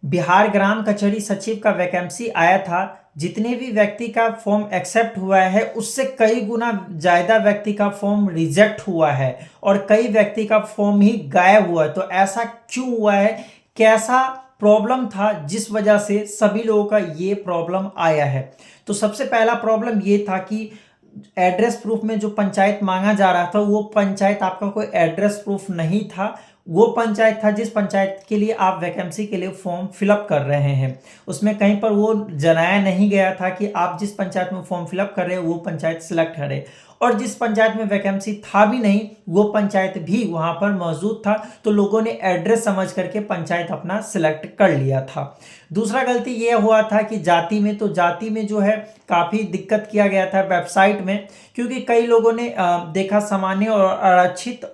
बिहार ग्राम कचहरी सचिव का वैकेंसी आया था। जितने भी व्यक्ति का फॉर्म एक्सेप्ट हुआ है उससे कई गुना ज़्यादा व्यक्ति का फॉर्म रिजेक्ट हुआ है और कई व्यक्ति का फॉर्म ही गायब हुआ है। तो ऐसा क्यों हुआ है, कैसा प्रॉब्लम था जिस वजह से सभी लोगों का ये प्रॉब्लम आया है? तो सबसे पहला प्रॉब्लम ये था कि एड्रेस प्रूफ में जो पंचायत मांगा जा रहा था वो पंचायत आपका कोई एड्रेस प्रूफ नहीं था। वो पंचायत था जिस पंचायत के लिए आप वैकेंसी के लिए फॉर्म फिलअप कर रहे हैं, उसमें कहीं पर वो जनाया नहीं गया था कि आप जिस पंचायत में फॉर्म फिलअप कर रहे हैं वो पंचायत सिलेक्ट करे। और जिस पंचायत में वैकेंसी था भी नहीं वो पंचायत भी वहां पर मौजूद था, तो लोगों ने एड्रेस समझ करके पंचायत अपना सिलेक्ट कर लिया था। दूसरा गलती ये हुआ था कि जाति में, तो जाति में जो है काफ़ी दिक्कत किया गया था वेबसाइट में, क्योंकि कई लोगों ने देखा सामान्य और आरक्षित,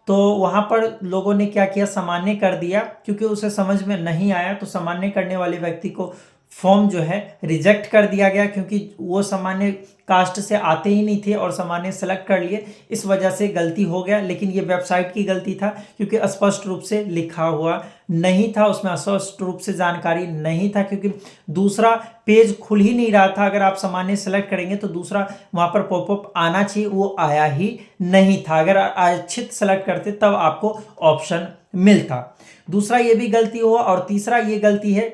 तो वहाँ पर लोगों ने क्या किया, सामान्य कर दिया क्योंकि उसे समझ में नहीं आया। तो सामान्य करने वाले व्यक्ति को फॉर्म जो है रिजेक्ट कर दिया गया क्योंकि वो सामान्य कास्ट से आते ही नहीं थे और सामान्य सेलेक्ट कर लिए, इस वजह से गलती हो गया। लेकिन ये वेबसाइट की गलती था क्योंकि स्पष्ट रूप से लिखा हुआ नहीं था, उसमें स्पष्ट रूप से जानकारी नहीं था, क्योंकि दूसरा पेज खुल ही नहीं रहा था। अगर आप सामान्य सेलेक्ट करेंगे तो दूसरा वहाँ पर पॉपअप आना चाहिए, वो आया ही नहीं था। अगर आरक्षित सेलेक्ट करते तब आपको ऑप्शन मिलता। दूसरा ये भी गलती हुआ। और तीसरा ये गलती है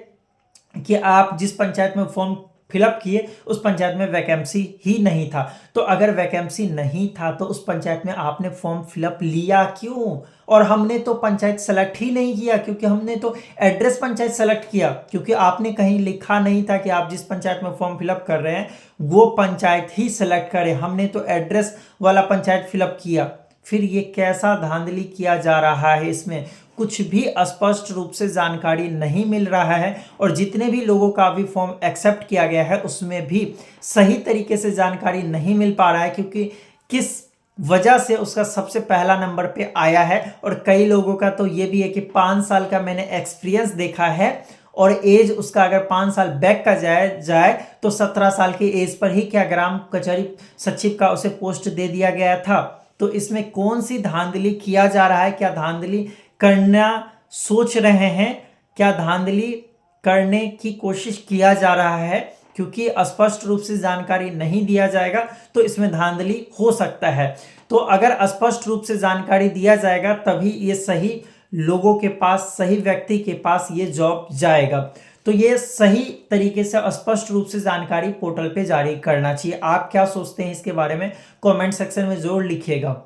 कि आप जिस पंचायत में फॉर्म फिलअप किए उस पंचायत में वैकेंसी ही नहीं था। तो अगर वैकेंसी नहीं था तो उस पंचायत में आपने फॉर्म फिलअप लिया क्यों? और हमने तो पंचायत सेलेक्ट ही नहीं किया क्योंकि हमने तो एड्रेस पंचायत सेलेक्ट किया, क्योंकि आपने कहीं लिखा नहीं था कि आप जिस पंचायत में फॉर्म फिलअप कर रहे हैं वो पंचायत ही सेलेक्ट करें। हमने तो एड्रेस वाला पंचायत फिलअप किया। फिर ये कैसा धांधली किया जा रहा है, इसमें कुछ भी स्पष्ट रूप से जानकारी नहीं मिल रहा है। और जितने भी लोगों का अभी फॉर्म एक्सेप्ट किया गया है उसमें भी सही तरीके से जानकारी नहीं मिल पा रहा है, क्योंकि किस वजह से उसका सबसे पहला नंबर पे आया है। और कई लोगों का तो ये भी है कि 5 साल का मैंने एक्सपीरियंस देखा है और एज उसका अगर 5 साल बैक का जाए तो 17 साल की एज पर ही क्या ग्राम कचहरी सचिव का उसे पोस्ट दे दिया गया था। तो इसमें कौन सी धांधली किया जा रहा है? क्या धांधली करना सोच रहे हैं? क्या धांधली करने की कोशिश किया जा रहा है? क्योंकि स्पष्ट रूप से जानकारी नहीं दिया जाएगा तो इसमें धांधली हो सकता है। तो अगर स्पष्ट रूप से जानकारी दिया जाएगा तभी ये सही लोगों के पास, सही व्यक्ति के पास ये जॉब जाएगा। तो ये सही तरीके से स्पष्ट रूप से जानकारी पोर्टल पे जारी करना चाहिए। आप क्या सोचते हैं इसके बारे में? कमेंट सेक्शन में जरूर लिखिएगा।